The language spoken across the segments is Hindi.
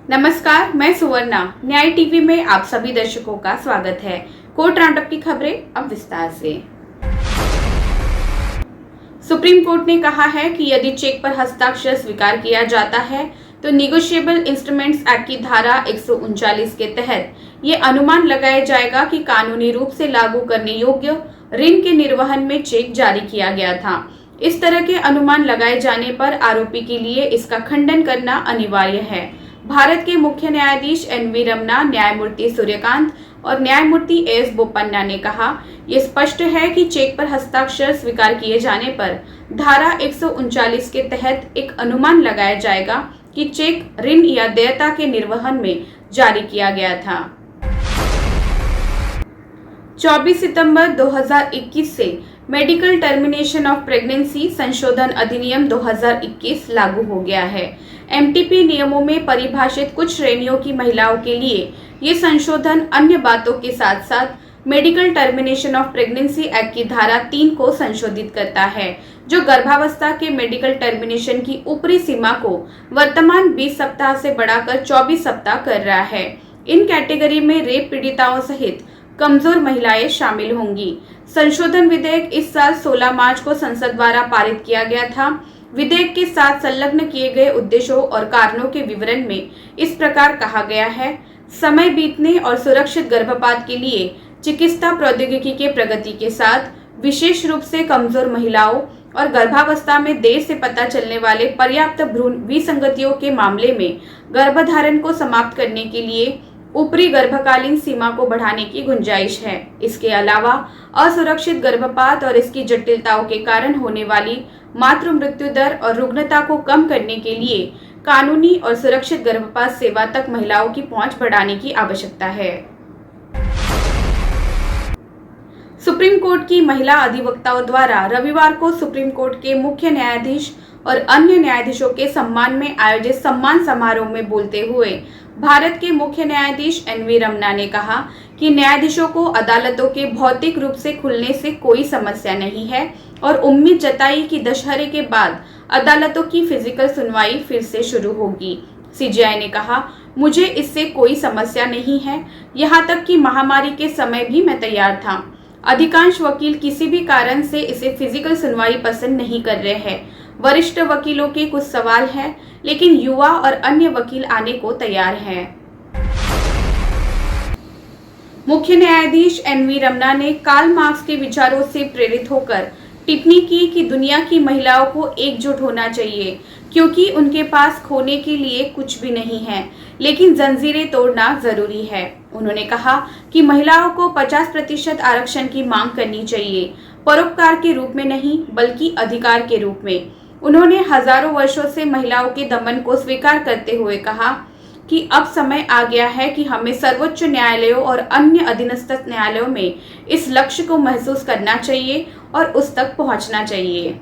नमस्कार, मैं सुवर्णा। न्याय टीवी में आप सभी दर्शकों का स्वागत है। कोर्ट राउंडअप की खबरें अब विस्तार से। सुप्रीम कोर्ट ने कहा है कि यदि चेक पर हस्ताक्षर स्वीकार किया जाता है तो निगोशिएबल इंस्ट्रूमेंट्स एक्ट की धारा 139 के तहत ये अनुमान लगाया जाएगा कि कानूनी रूप से लागू करने योग्य ऋण के निर्वहन में चेक जारी किया गया था। इस तरह के अनुमान लगाए जाने पर आरोपी के लिए इसका खंडन करना अनिवार्य है। भारत के मुख्य न्यायाधीश एन.वी. रमन्ना, न्यायमूर्ति सूर्यकांत और न्यायमूर्ति ए.एस. बोपन्ना ने कहा, यह स्पष्ट है कि चेक पर हस्ताक्षर स्वीकार किए जाने पर धारा 139 के तहत एक अनुमान लगाया जाएगा कि चेक ऋण या देयता के निर्वहन में जारी किया गया था। 24 सितंबर 2021 से मेडिकल टर्मिनेशन ऑफ प्रेगनेंसी संशोधन अधिनियम 2021 लागू हो गया है। एमटीपी नियमों में परिभाषित कुछ श्रेणियों की महिलाओं के लिए ये संशोधन अन्य बातों के साथ साथ medical termination of pregnancy act की धारा 3 को संशोधित करता है, जो गर्भावस्था के मेडिकल टर्मिनेशन की ऊपरी सीमा को वर्तमान 20 सप्ताह से बढ़ाकर 24 सप्ताह कर रहा है। इन कैटेगरी में रेप पीड़िताओं सहित कमजोर महिलाएं शामिल होंगी। संशोधन विधेयक इस साल 16 मार्च को संसद द्वारा पारित किया गया था। विधेयक के साथ संलग्न किए गए उद्देश्यों और कारणों के विवरण में इस प्रकार कहा गया है, समय बीतने और सुरक्षित गर्भपात के लिए चिकित्सा प्रौद्योगिकी के प्रगति के साथ विशेष रूप से कमजोर महिलाओं और गर्भावस्था में देर से पता चलने वाले पर्याप्त भ्रूण विसंगतियों के मामले में गर्भधारण को समाप्त करने के लिए ऊपरी गर्भकालीन सीमा को बढ़ाने की गुंजाइश है। इसके अलावा असुरक्षित गर्भपात और इसकी जटिलताओं के कारण होने वाली मातृ मृत्यु दर और रुग्णता को कम करने के लिए कानूनी और सुरक्षित गर्भपात सेवा तक महिलाओं की पहुंच बढ़ाने की आवश्यकता है। सुप्रीम कोर्ट की महिला अधिवक्ताओं द्वारा रविवार को सुप्रीम कोर्ट के मुख्य न्यायाधीश और अन्य न्यायाधीशों के सम्मान में आयोजित सम्मान समारोह में बोलते हुए भारत के मुख्य न्यायाधीश एन.वी. रमन्ना ने कहा कि न्यायाधीशों को अदालतों के भौतिक रूप से खुलने से कोई समस्या नहीं है और उम्मीद जताई कि दशहरे के बाद अदालतों की फिजिकल सुनवाई फिर से शुरू होगी। सीजेआई ने कहा, मुझे इससे कोई समस्या नहीं है, यहाँ तक कि महामारी के समय भी मैं तैयार था। अधिकांश वकील किसी भी कारण से इसे फिजिकल सुनवाई पसंद नहीं कर रहे हैं। वरिष्ठ वकीलों के कुछ सवाल हैं, लेकिन युवा और अन्य वकील आने को तैयार हैं। मुख्य न्यायाधीश एन.वी. रमन्ना ने कार्ल मार्क्स के विचारों से प्रेरित होकर टिप्पणी की कि दुनिया की महिलाओं को एकजुट होना चाहिए, क्योंकि उनके पास खोने के लिए कुछ भी नहीं है, लेकिन जंजीरें तोड़ना जरूरी है। उन्होंने कहा कि महिलाओं को 50% आरक्षण की मांग करनी चाहिए, परोपकार के रूप में नहीं बल्कि अधिकार के रूप में। उन्होंने हजारों वर्षों से महिलाओं के दमन को स्वीकार करते हुए कहा कि अब समय आ गया है कि हमें सर्वोच्च न्यायालयों और अन्य अधीनस्थ न्यायालयों में इस लक्ष्य को महसूस करना चाहिए और उस तक पहुंचना चाहिए।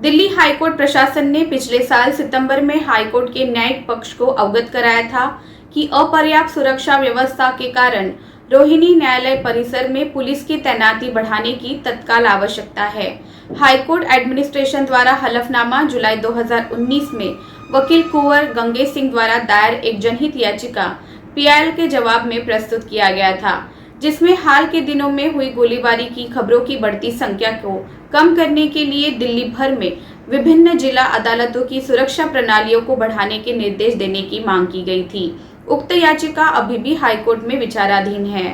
दिल्ली हाईकोर्ट प्रशासन ने पिछले साल सितंबर में हाईकोर्ट के न्यायिक पक्ष को अवगत कराया था कि अपर्याप्त सुरक्षा व्यवस्था के कारण रोहिणी न्यायालय परिसर में पुलिस की तैनाती बढ़ाने की तत्काल आवश्यकता है। हाईकोर्ट एडमिनिस्ट्रेशन द्वारा हलफनामा जुलाई 2019 में वकील कुंवर गंगेश सिंह द्वारा दायर एक जनहित याचिका पीआईएल के जवाब में प्रस्तुत किया गया था, जिसमें हाल के दिनों में हुई गोलीबारी की खबरों की बढ़ती संख्या को कम करने के लिए दिल्ली भर में विभिन्न जिला अदालतों की सुरक्षा प्रणालियों को बढ़ाने के निर्देश देने की मांग की गई थी। उक्त याचिका अभी भी हाईकोर्ट में विचाराधीन है।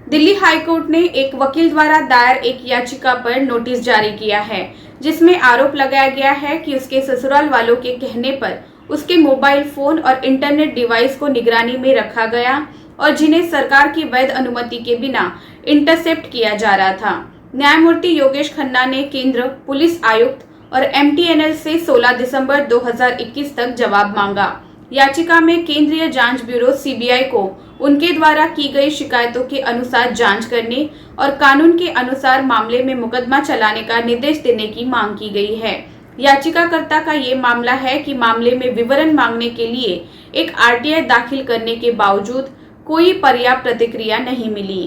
दिल्ली हाईकोर्ट ने एक वकील द्वारा दायर एक याचिका पर नोटिस जारी किया है, जिसमें आरोप लगाया गया है कि उसके ससुराल वालों के कहने पर उसके मोबाइल फोन और इंटरनेट डिवाइस को निगरानी में रखा गया और जिन्हें सरकार की वैध अनुमति के बिना इंटरसेप्ट किया जा रहा था। न्यायमूर्ति योगेश खन्ना ने केंद्र पुलिस आयुक्त और एमटीएनएल से 16 दिसंबर 2021 तक जवाब मांगा। याचिका में केंद्रीय जांच ब्यूरो सीबीआई को उनके द्वारा की गई शिकायतों के अनुसार जांच करने और कानून के अनुसार मामले में मुकदमा चलाने का निर्देश देने की मांग की गई है। याचिकाकर्ता का ये मामला है कि मामले में विवरण मांगने के लिए एक आरटीआई दाखिल करने के बावजूद कोई पर्याप्त प्रतिक्रिया नहीं मिली।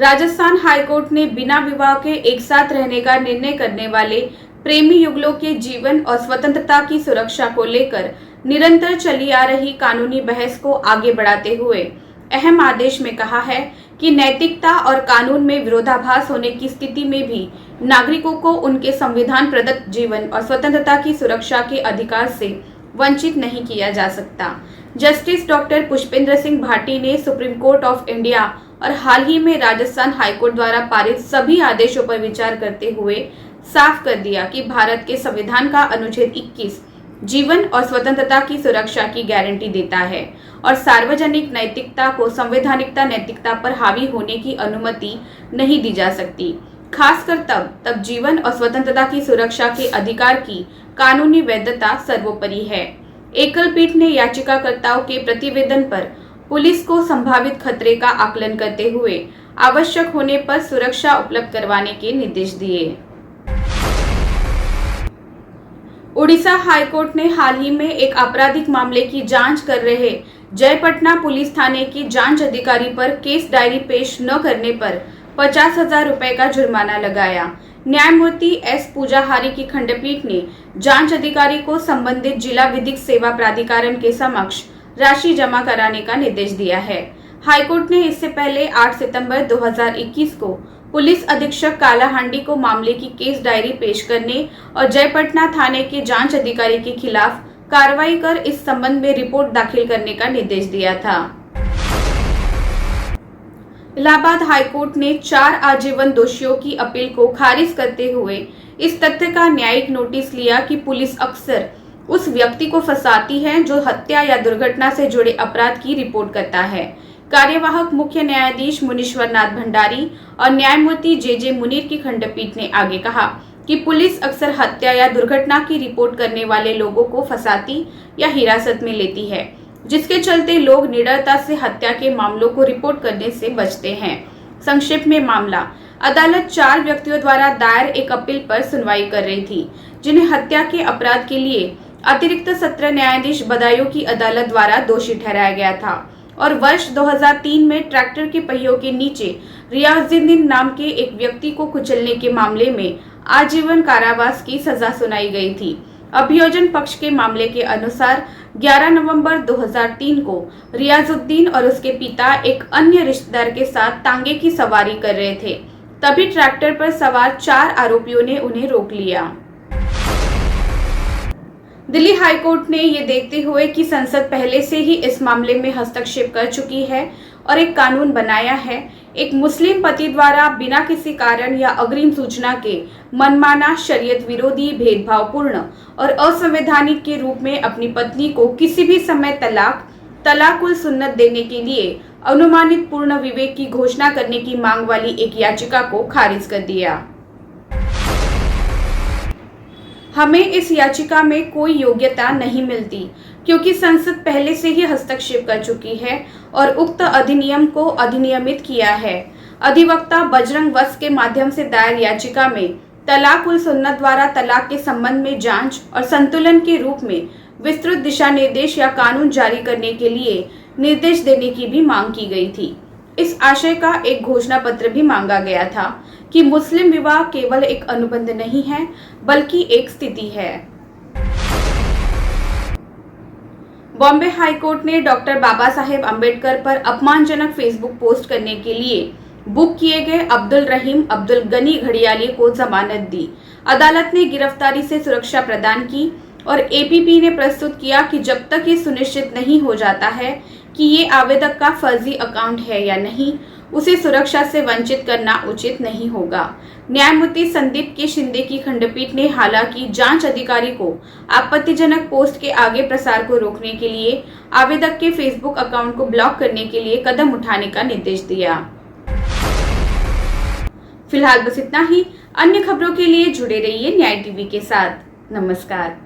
राजस्थान हाईकोर्ट ने बिना विवाह के एक साथ रहने का निर्णय करने वाले प्रेमी युगलों के जीवन और स्वतंत्रता की सुरक्षा को लेकर निरंतर चली आ रही कानूनी बहस को आगे बढ़ाते हुए अहम आदेश में कहा है कि नैतिकता और कानून में विरोधाभास होने की स्थिति में भी नागरिकों को उनके संविधान प्रदत्त जीवन और स्वतंत्रता की सुरक्षा के अधिकार से वंचित नहीं किया जा सकता। जस्टिस डॉक्टर पुष्पेंद्र सिंह भाटी ने सुप्रीम कोर्ट ऑफ इंडिया और हाल ही में राजस्थान हाईकोर्ट द्वारा पारित सभी आदेशों पर विचार करते हुए साफ कर दिया कि भारत के संविधान का अनुच्छेद 21 जीवन और स्वतंत्रता की सुरक्षा की गारंटी देता है और सार्वजनिक नैतिकता को संवैधानिकता नैतिकता पर हावी होने की अनुमति नहीं दी जा सकती, खासकर तब जीवन और स्वतंत्रता की सुरक्षा के अधिकार की कानूनी वैधता सर्वोपरि है। एकल पीठ ने याचिकाकर्ताओं के प्रतिवेदन पर पुलिस को संभावित खतरे का आकलन करते हुए आवश्यक होने पर सुरक्षा उपलब्ध करवाने के निर्देश दिए। उड़ीसा हाईकोर्ट ने हाल ही में एक आपराधिक मामले की जांच कर रहे जयपटना पुलिस थाने के जांच अधिकारी पर केस डायरी पेश न करने पर 50,000 रुपए का जुर्माना लगाया। न्यायमूर्ति एस पूजाहारी की खंडपीठ ने जांच अधिकारी को संबंधित जिला विधिक सेवा प्राधिकरण के समक्ष राशि जमा कराने का निर्देश दिया है। हाईकोर्ट ने इससे पहले 8 सितंबर 2021 को पुलिस अधीक्षक कालाहांडी को मामले की केस डायरी पेश करने और जयपटना थाने के जांच अधिकारी के खिलाफ कार्रवाई कर इस संबंध में रिपोर्ट दाखिल करने का निर्देश दिया था। इलाहाबाद हाईकोर्ट ने 4 आजीवन दोषियों की अपील को खारिज करते हुए इस तथ्य का न्यायिक नोटिस लिया कि पुलिस अक्सर उस व्यक्ति को फंसाती है जो हत्या या दुर्घटना से जुड़े अपराध की रिपोर्ट करता है। कार्यवाहक मुख्य न्यायाधीश मुनीश्वर नाथ भंडारी और न्यायमूर्ति जे मुनीर की खंडपीठ ने आगे कहा कि पुलिस अक्सर हत्या या दुर्घटना की रिपोर्ट करने वाले लोगों को फंसाती या हिरासत में लेती है, जिसके चलते लोग निडरता से हत्या के मामलों को रिपोर्ट करने से बचते हैं। संक्षेप में मामला, अदालत 4 व्यक्तियों द्वारा दायर एक अपील पर सुनवाई कर रही थी, जिन्हें हत्या के अपराध के लिए अतिरिक्त सत्र न्यायाधीश बदायूं की अदालत द्वारा दोषी ठहराया गया था और वर्ष 2003 में ट्रैक्टर के पहियों के नीचे रियाजुद्दीन नाम के एक व्यक्ति को कुचलने के मामले में आजीवन कारावास की सजा सुनाई गई थी। अभियोजन पक्ष के मामले के अनुसार 11 नवंबर 2003 को रियाजुद्दीन और उसके पिता एक अन्य रिश्तेदार के साथ तांगे की सवारी कर रहे थे, तभी ट्रैक्टर पर सवार 4 आरोपियों ने उन्हें रोक लिया। दिल्ली हाईकोर्ट ने ये देखते हुए कि संसद पहले से ही इस मामले में हस्तक्षेप कर चुकी है और एक कानून बनाया है, एक मुस्लिम पति द्वारा बिना किसी कारण या अग्रिम सूचना के मनमाना, शरीयत विरोधी, भेदभावपूर्ण और असंवैधानिक के रूप में अपनी पत्नी को किसी भी समय तलाकुल सुन्नत देने के लिए अनुमानित पूर्ण विवेक की घोषणा करने की मांग वाली एक याचिका को खारिज कर दिया। हमें इस याचिका में कोई योग्यता नहीं मिलती क्योंकि संसद पहले से ही हस्तक्षेप कर चुकी है और उक्त अधिनियम को अधिनियमित किया है। अधिवक्ता बजरंग वत्स के माध्यम से दायर याचिका में तलाक उल सुन्नत द्वारा तलाक के संबंध में जांच और संतुलन के रूप में विस्तृत दिशा निर्देश या कानून जारी करने के लिए निर्देश देने की भी मांग की गई थी। इस आशय का एक घोषणा पत्र भी मांगा गया था कि मुस्लिम विवाह केवल एक अनुबंध नहीं है बल्कि एक स्थिति है। बॉम्बे हाईकोर्ट ने डॉक्टर बाबा साहेब अम्बेडकर पर अपमानजनक फेसबुक पोस्ट करने के लिए बुक किए गए अब्दुल रहीम अब्दुल गनी घड़ियाली को जमानत दी। अदालत ने गिरफ्तारी से सुरक्षा प्रदान की और एपीपी ने प्रस्तुत किया कि जब तक ये सुनिश्चित नहीं हो जाता है कि ये आवेदक का फर्जी अकाउंट है या नहीं, उसे सुरक्षा से वंचित करना उचित नहीं होगा। न्यायमूर्ति संदीप के शिंदे की खंडपीठ ने हालांकि जांच अधिकारी को आपत्तिजनक पोस्ट के आगे प्रसार को रोकने के लिए आवेदक के फेसबुक अकाउंट को ब्लॉक करने के लिए कदम उठाने का निर्देश दिया। फिलहाल बस इतना ही। अन्य खबरों के लिए जुड़े रहिए न्याय टीवी के साथ। नमस्कार।